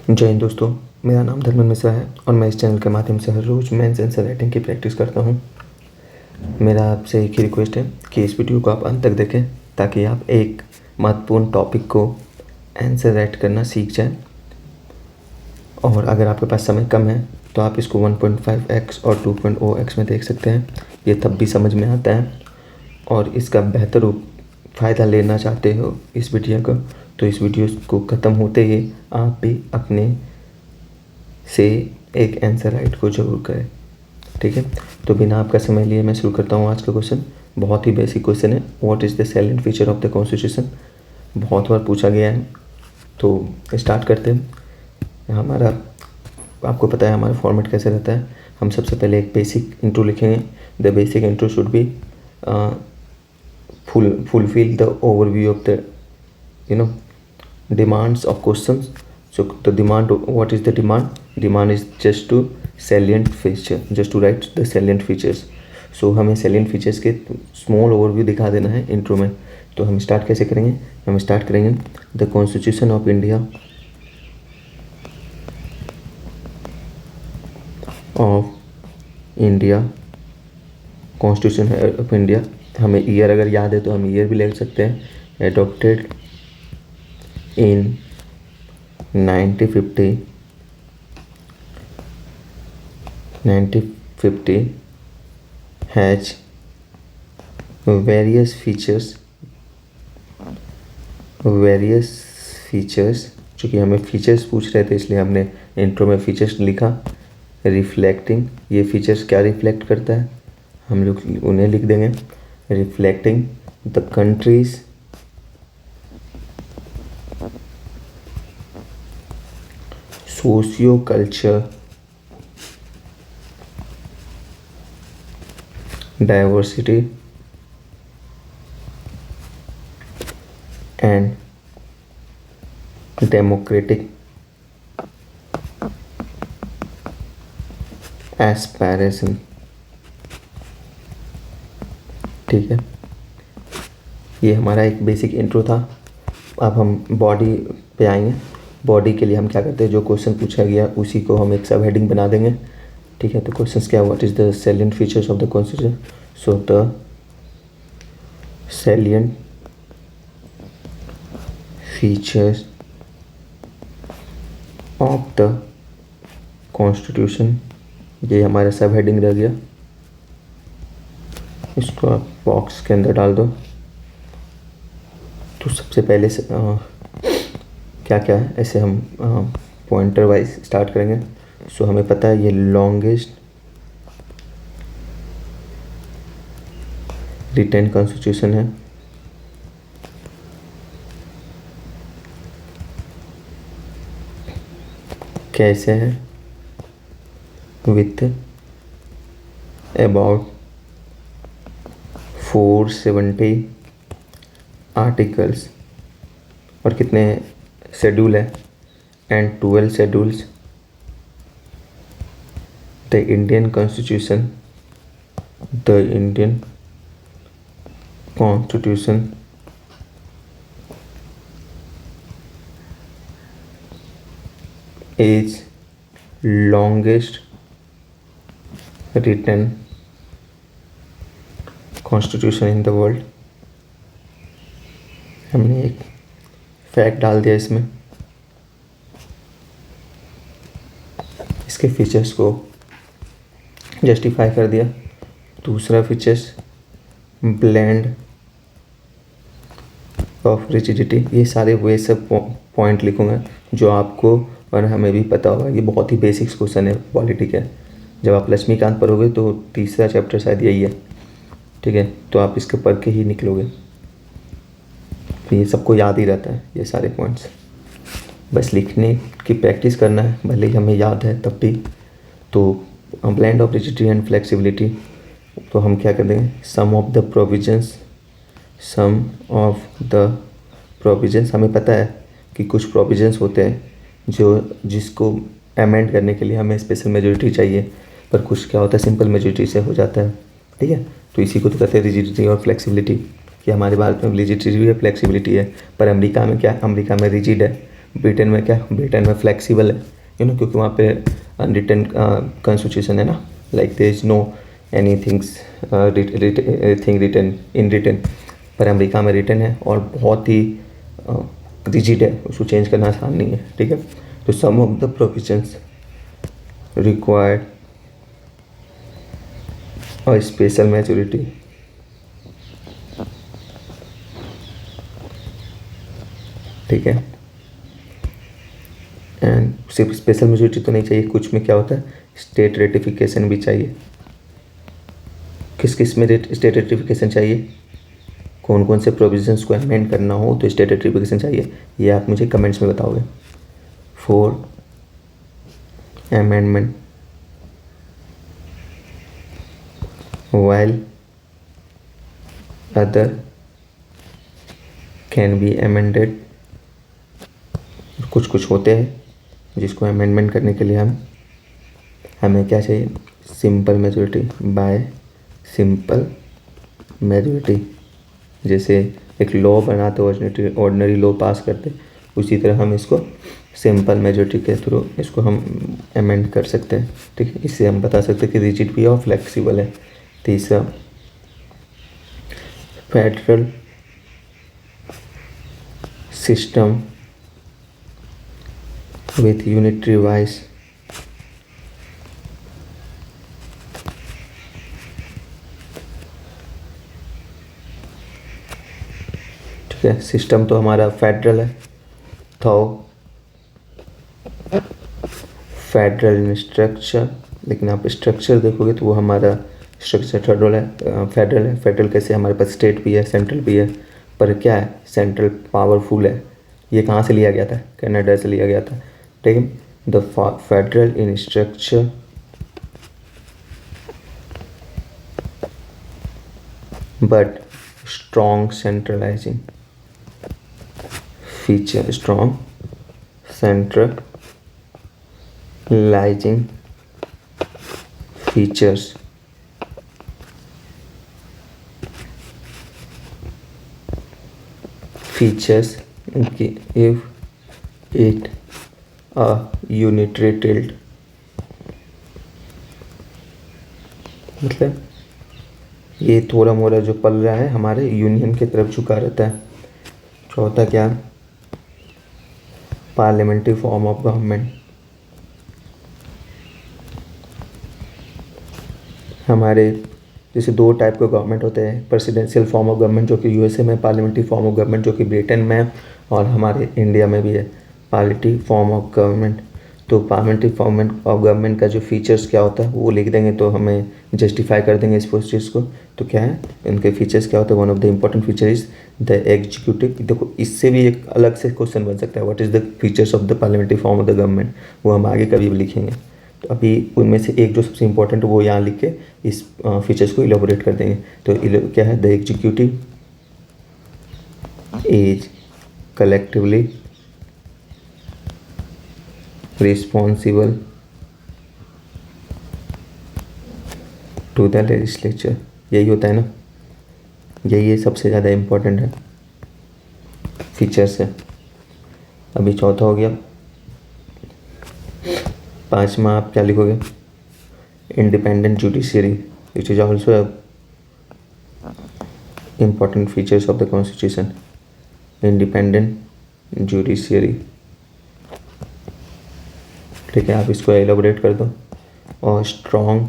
जय हिंद दोस्तों, मेरा नाम धर्मेंद्र मिश्रा है और मैं इस चैनल के माध्यम से हर रोज़ मेंस आंसर राइटिंग की प्रैक्टिस करता हूं। मेरा आपसे एक ही रिक्वेस्ट है कि इस वीडियो को आप अंत तक देखें ताकि आप एक महत्वपूर्ण टॉपिक को आंसर राइट करना सीख जाएं। और अगर आपके पास समय कम है तो आप इसको 1.5x और 2.0x में देख सकते हैं, ये तब भी समझ में आता है। और इसका बेहतर फ़ायदा लेना चाहते हो इस वीडियो का, तो इस वीडियो को ख़त्म होते ही आप भी अपने से एक आंसर राइट को ज़रूर करें, ठीक है। तो बिना आपका समय लिए मैं शुरू करता हूँ आज का क्वेश्चन। बहुत ही बेसिक क्वेश्चन है, what is the salient feature of the constitution. बहुत बार पूछा गया है, तो स्टार्ट करते हैं। हमारा आपको पता है हमारा फॉर्मेट कैसे रहता है। हम सबसे पहले एक बेसिक इंट्रो लिखेंगे। The basic intro should be fulfill the overview of the demands of questions. So the demand, what is the demand? Demand is just to salient feature, just to write the salient features. So हमें salient features के small overview दिखा देना है intro में। तो हम start कैसे करेंगे? हम स्टार्ट करेंगे the constitution of India constitution of India. हमें ईयर अगर याद है तो हम ईयर भी ले सकते हैं। Adopted in 1950 has various features. चूँकि हमें फीचर्स पूछ रहे थे इसलिए हमने इंट्रो में फीचर्स लिखा। रिफ्लेक्टिंग, ये फीचर्स क्या रिफ्लेक्ट करता है हम लोग उन्हें लिख देंगे। Reflecting the countries socio culture diversity and democratic aspiration, ठीक है। ये हमारा एक बेसिक इंट्रो था। अब हम बॉडी पे आएंगे। बॉडी के लिए हम क्या करते हैं, जो क्वेश्चन पूछा गया उसी को हम एक सब हेडिंग बना देंगे, ठीक है। तो क्वेश्चन क्या, what is the salient features of the constitution. So the salient features of the constitution, ये हमारा सब हेडिंग रह गया। इसको आप बॉक्स के अंदर डाल दो। तो सबसे पहले से क्या क्या है, ऐसे हम पॉइंटर वाइज स्टार्ट करेंगे। सो हमें पता है ये लॉन्गेस्ट रिटेन कॉन्स्टिट्यूशन है। कैसे है, विथ अबाउट 470 आर्टिकल्स, और कितने शेड्यूल है, and 12 schedules. The Indian constitution is longest written constitution in the world. हमने एक फैक्ट डाल दिया इसमें। इसके फीचर्स को जस्टिफाई कर दिया। दूसरा फीचर्स ब्लेंड ऑफ रिजिडिटी। ये सारे वे सब पॉइंट लिखूँगा जो आपको और हमें भी पता होगा। ये बहुत ही बेसिक्स क्वेश्चन है पॉलिटी के। जब आप लक्ष्मीकांत पढ़ोगे तो तीसरा चैप्टर शायद यही है, ठीक है। तो आप इसके पढ़ के ही निकलोगे। तो ये सबको याद ही रहता है, ये सारे पॉइंट्स बस लिखने की प्रैक्टिस करना है, भले ही हमें याद है तब भी। तो blend of rigidity and flexibility, तो हम क्या कर देंगे, सम ऑफ द प्रोविजंस। हमें पता है कि कुछ प्रोविजंस होते हैं जिसको अमेंड करने के लिए हमें स्पेशल मेजॉरिटी चाहिए, पर कुछ क्या होता है सिंपल मेजॉरिटी से हो जाता है, ठीक है। तो इसी को तो कहते हैं रिजिडिटी और फ्लेक्सिबिलिटी, कि हमारे भारत में रिजिडिटी भी है, फ्लेक्सिबिलिटी है। पर अमेरिका में क्या, अमेरिका में रिजिड है, ब्रिटेन में क्या, ब्रिटेन में फ्लेक्सिबल है क्योंकि वहाँ पे अनरिटन कॉन्स्टिट्यूशन है ना, like there is no any things thing written in written. पर अमेरिका में रिटन है और बहुत ही रिजिड है, उसको चेंज करना आसान नहीं है, ठीक है। तो सम ऑफ द प्रोविजंस रिक्वायर्ड और स्पेशल मेजोरिटी, ठीक है। एंड सिर्फ स्पेशल मेजोरिटी तो नहीं चाहिए, कुछ में क्या होता है स्टेट रेटिफिकेशन भी चाहिए। किस किस में स्टेट रेटिफिकेशन चाहिए, कौन कौन से प्रोविजंस को अमेंड करना हो तो स्टेट रेटिफिकेशन चाहिए, ये आप मुझे कमेंट्स में बताओगे। For amendment while other can be amended, कुछ कुछ होते हैं जिसको अमेंडमेंट करने के लिए हमें क्या चाहिए, simple majority, bye simple majority. जैसे एक लॉ बनाते ऑर्डिनरी लॉ पास करते, उसी तरह हम इसको सिंपल मेजोरिटी के थ्रू इसको हम अमेंड कर सकते हैं, ठीक है। इससे हम बता सकते हैं कि रिजिड भी और फ्लेक्सिबल है। तीसरा, federal system with unitary wise ठीक है। सिस्टम तो हमारा फेडरल है, तो फेडरल स्ट्रक्चर, लेकिन आप स्ट्रक्चर देखोगे तो वो हमारा स्ट्रक्चर फेडरल है। फेडरल कैसे, हमारे पास स्टेट भी है सेंट्रल भी है, पर क्या है सेंट्रल पावरफुल है। ये कहाँ से लिया गया था, कनाडा से लिया गया था, ठीक है। The federal in structure but strong centralising feature, strong centralizing features, give it a unitary tilt, मतलब ये थोड़ा मोड़ा जो पल रहा है हमारे यूनियन की तरफ झुका रहता है। चौथा क्या, पार्लियामेंट्री फॉर्म ऑफ गवर्नमेंट, हमारे जैसे दो टाइप के गवर्नमेंट होते हैं, प्रेसिडेंशियल फॉर्म ऑफ गवर्नमेंट जो कि यूएसए में, पार्लियामेंट्री फॉर्म ऑफ गवर्नमेंट जो कि ब्रिटेन में, और हमारे इंडिया में भी है पार्लियामेंट्री फॉर्म ऑफ गवर्नमेंट। तो पार्लियामेंट्री फॉर्म ऑफ गवर्नमेंट का जो फीचर्स क्या होता है वो लिख देंगे तो हमें जस्टिफाई कर देंगे इस प्रोसेस को। तो क्या है इनके फीचर्स क्या होते हैं, one of the important feature is the executive. देखो इससे भी एक अलग से क्वेश्चन बन सकता है, what is the features of the parliamentary form of the government, वो हम आगे कभी भी लिखेंगे। तो अभी उनमें से एक जो सबसे इम्पोर्टेंट है वो यहाँ लिख के इस फीचर्स को इलेबोरेट कर देंगे। तो क्या है, the executive is collectively responsible to the legislature, यही होता है ना, यही सबसे ज़्यादा इम्पोर्टेंट है फीचर्स है। अभी चौथा हो गया, पांचवा आप क्या लिखोगे, independent judiciary, it is also important features of the constitution, independent judiciary, ठीक है। आप इसको एलोबरेट कर दो। और strong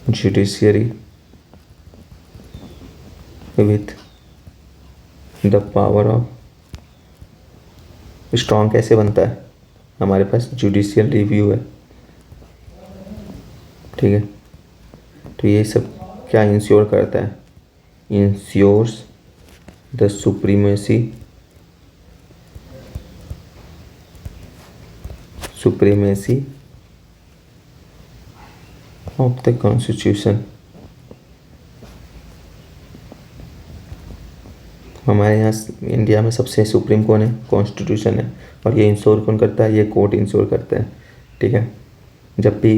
judiciary with the power of, strong कैसे बनता है, हमारे पास जुडिशियल रिव्यू है, ठीक है। तो ये सब क्या इंश्योर करता है, ensures the supremacy of the constitution. हमारे यहाँ इंडिया में सबसे सुप्रीम कौन है, कॉन्स्टिट्यूशन है, और ये इंश्योर कौन करता है, ये कोर्ट इंश्योर करता है, ठीक है। जब भी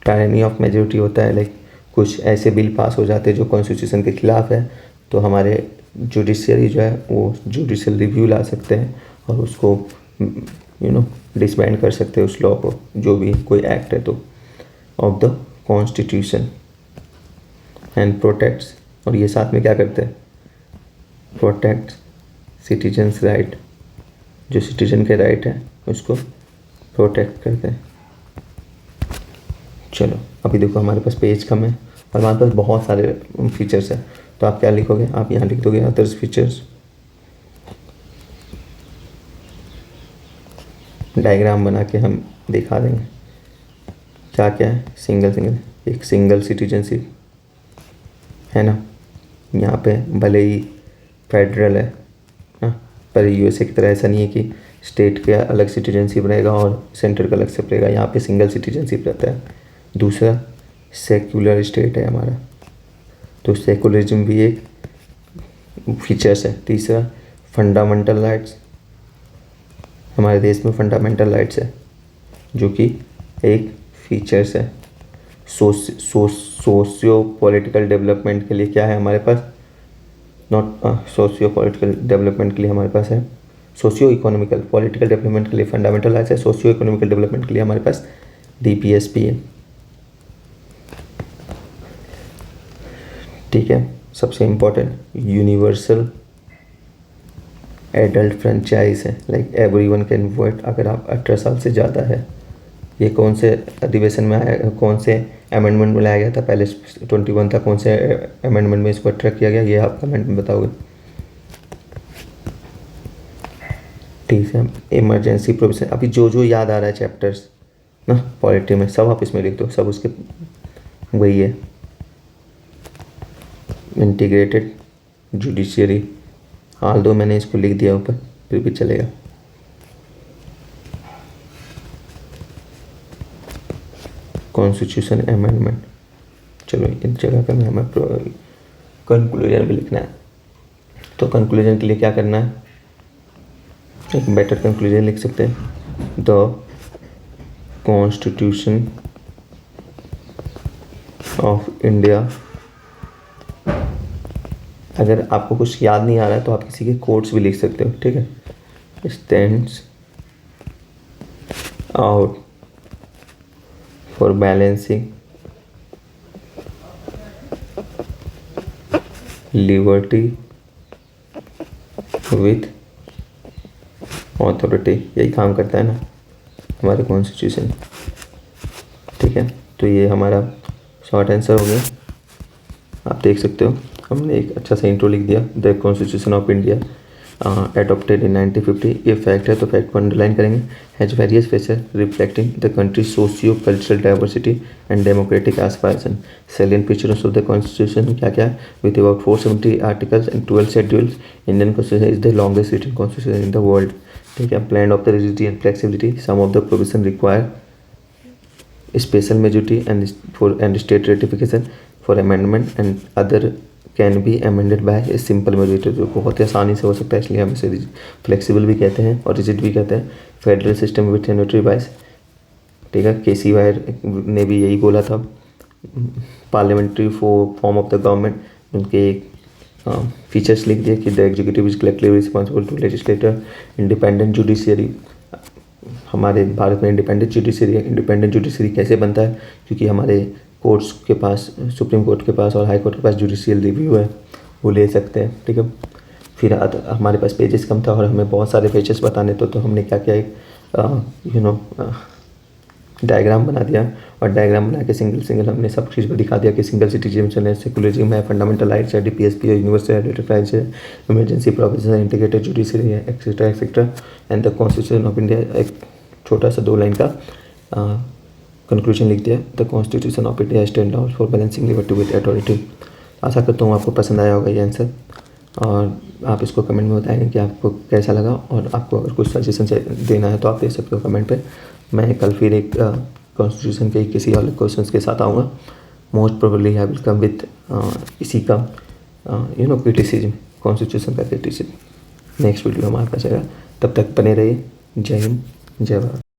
टायरनी ऑफ मेजोरिटी होता है, लाइक कुछ ऐसे बिल पास हो जाते हैं जो कॉन्स्टिट्यूशन के खिलाफ है, तो हमारे जुडिशरी जो है वो जुडिशियल रिव्यू ला सकते हैं और उसको डिसबैंड कर सकते हैं उस लॉ को, जो भी कोई एक्ट है तो, of the constitution and protects, और ये साथ में क्या करते हैं, प्रोटेक्ट सिटीजन्स राइट, जो सिटीजन के राइट है उसको प्रोटेक्ट करते हैं। चलो अभी देखो हमारे पास पेज कम है और हमारे पास बहुत सारे फीचर्स हैं, तो आप क्या लिखोगे, आप यहाँ लिख दोगे अदर्स फीचर्स, डायग्राम बना के हम दिखा देंगे क्या क्या है। सिंगल एक सिंगल सिटीजनशिप है ना, यहाँ पे भले ही फेडरल है ना, पर यूएसए की तरह ऐसा नहीं है कि स्टेट का अलग सिटीजनशिप रहेगा और सेंटर का अलग से रहेगा, यहाँ पे सिंगल सिटीजनशिप रहता है। दूसरा सेक्युलर स्टेट है हमारा, तो सेकुलरिज्म भी एक फीचर्स है। तीसरा फंडामेंटल राइट्स, हमारे देश में फंडामेंटल राइट्स है जो कि एक फीचर्स है। सोशियो पॉलिटिकल डेवलपमेंट के लिए क्या है हमारे पास, नॉट सोशियो पॉलिटिकल डेवलपमेंट के लिए हमारे पास है, सोशियो इकोनॉमिकल, पॉलिटिकल डेवलपमेंट के लिए फंडामेंटल राइट्स है, सोशियो इकोनॉमिकल डेवलपमेंट के लिए हमारे पास डीपीएसपी है। ठीक है, सबसे इम्पोर्टेंट यूनिवर्सल एडल्ट फ्रेंचाइज है, लाइक एवरीवन कैन वोट, अगर आप 18 साल से ज़्यादा है। ये कौन से अधिवेशन में आया, कौन से अमेंडमेंट में लाया गया था, पहले 21 था, कौन से अमेंडमेंट में इसको अट्रैक्ट किया गया, ये आप कमेंट में बताओगे। ठीक है, इमरजेंसी प्रोविजन, अभी जो जो याद आ रहा है चैप्टर्स ना पॉलिटी में, सब आप इसमें लिख दो, सब उसके वही है। इंटीग्रेटेड जुडिशियरी, हाल दो मैंने इसको लिख दिया ऊपर, फिर भी चलेगा। कॉन्स्टिट्यूशन अमेंडमेंट, चलो इन जगह पर हमें कंक्लूजन भी लिखना है, तो कंक्लूजन के लिए क्या करना है, एक बेटर कंक्लूजन लिख सकते हैं, द कॉन्स्टिट्यूशन ऑफ इंडिया। अगर आपको कुछ याद नहीं आ रहा है तो आप किसी के कोट्स भी लिख सकते हो, ठीक है। Stands out for balancing liberty with authority, यही काम करता है ना हमारे कॉन्स्टिट्यूशन। ठीक है, तो ये हमारा शॉर्ट आंसर हो गया। आप देख सकते हो हमने एक अच्छा सा इंट्रो लिख दिया, the constitution of India adopted in 1950। ये फैक्ट है तो फैक्ट को अंडरलाइन करेंगे। Has various feature reflecting the country socio cultural diversity and democratic aspiration. Salient features of the constitution क्या क्या है, with about 470 articles and 12 schedules, Indian constitution is the longest written constitution in the world. ठीक है, plan of the rigidity and flexibility, some of the provision require special majority and state ratification for amendment and other can be amended by a simple majority, जो बहुत ही आसानी से हो सकता है, इसलिए हम इसे फ्लेक्सिबल भी कहते हैं और रिजिड भी कहते हैं। Federal system with unitary wise, ठीक है, केसी वायर ने भी यही बोला था। Parliamentary form of the government, उनके एक फीचर्स लिख दिए कि the executive is collectively responsible to legislator. Independent judiciary, हमारे भारत में इंडिपेंडेंट जुडिशरी है। इंडिपेंडेंट जुडिशरी कैसे बनता है, क्योंकि हमारे कोर्ट्स के पास, सुप्रीम कोर्ट के पास और हाई कोर्ट के पास जुडिशियल रिव्यू है, वो ले सकते हैं। ठीक है, फिर हमारे पास पेजेस कम था और हमें बहुत सारे पेजेस बताने तो हमने क्या किया, एक डायग्राम बना दिया, और डायग्राम बना के सिंगल हमने सब चीज़ को दिखा दिया कि सिंगल सिटीजन है, सेकुलरिज्म है, फंडामेंटल राइट्स है, डीपीएसपी है, यूनिवर्सल आइडेंटिफाइज है, इमरजेंसी प्रोविजन, इंटीग्रेटेड जुडिशरी है, etcetera etcetera, and the constitution of India. एक छोटा सा 2 लाइन का कंक्लूजन लिख दिया, the constitution of India stand out for balancing liberty with authority. आशा करता हूँ आपको पसंद आया होगा ये आंसर, और आप इसको कमेंट में बताएंगे कि आपको कैसा लगा, और आपको अगर कुछ सजेशन देना है तो आप दे सकते हो कमेंट पे। मैं कल फिर एक कॉन्स्टिट्यूशन के किसी और क्वेश्चंस के साथ आऊँगा। Most probably I will come with इसी का क्रिटिसिज्म, कॉन्स्टिट्यूशन का क्रिटिसिज्म। नेक्स्ट वीडियो हमारे पास आएगा, तब तक बने रहिए। जय हिंद, जय भारत।